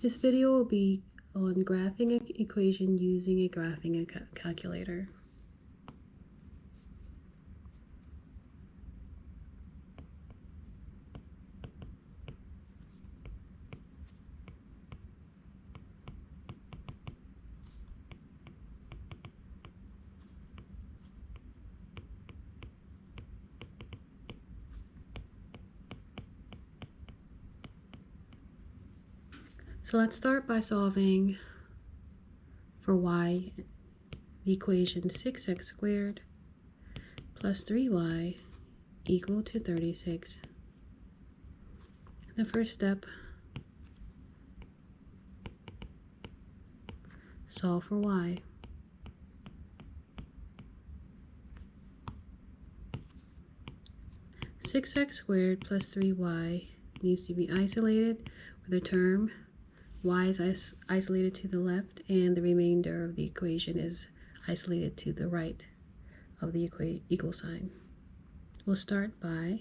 This video will be on graphing an equation using a graphing calculator. So let's start by solving for y the equation 6x squared plus 3y equal to 36. The first step, solve for y. Six x squared plus 3y needs to be isolated with a term y is isolated to the left and the remainder of the equation is isolated to the right of the equal sign. We'll start by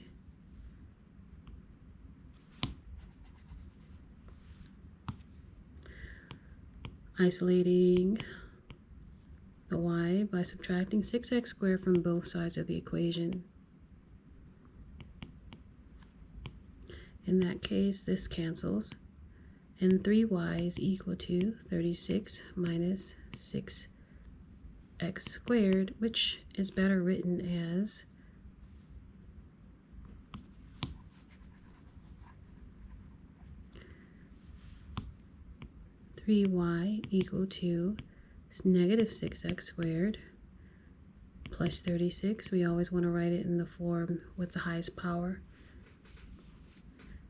isolating the y by subtracting 6x squared from both sides of the equation. In that case, this cancels, and 3y is equal to 36 minus 6x squared, which is better written as 3y equal to negative 6x squared plus 36. We always want to write it in the form with the highest power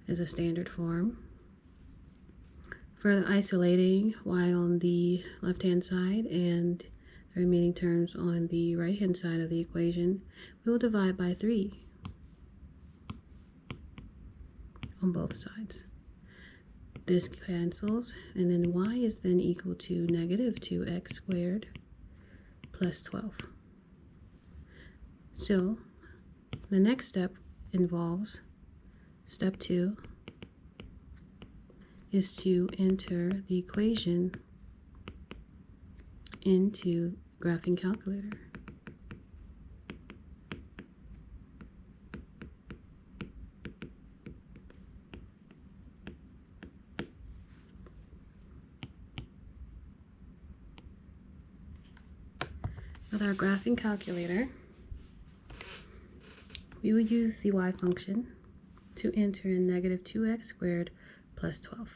as a standard form. Further isolating y on the left-hand side and the remaining terms on the right-hand side of the equation, we will divide by 3 on both sides. This cancels, and then y is then equal to negative 2x squared plus 12. So the next step involves, step 2, is to enter the equation into graphing calculator. With our graphing calculator, we would use the y function to enter in negative 2x squared plus 12.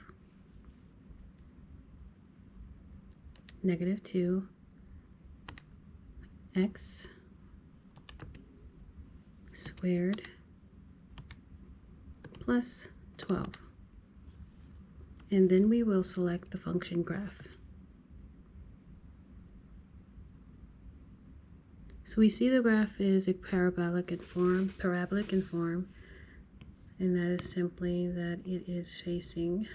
Negative 2x squared plus 12. And then we will select the function graph. So we see the graph is a parabolic in form, and that is simply that it is facing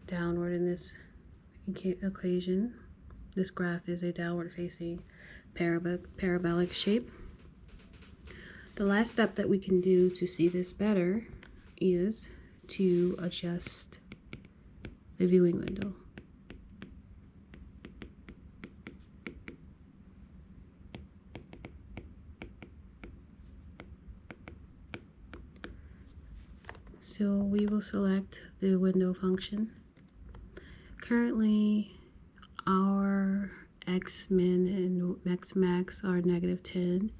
downward in this equation. This graph is a downward facing parabolic shape. The last step that we can do to see this better is to adjust the viewing window. So we will select the window function. Currently, our x-min and x-max are negative 10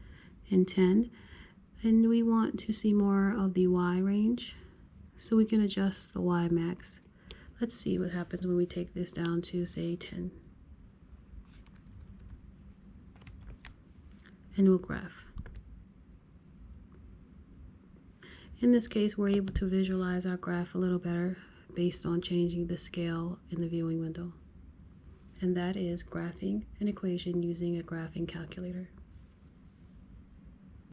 and 10, and we want to see more of the y range, so we can adjust the y-max. Let's see what happens when we take this down to, say, 10. And we'll graph. In this case, we're able to visualize our graph a little better based on changing the scale in the viewing window. And that is graphing an equation using a graphing calculator.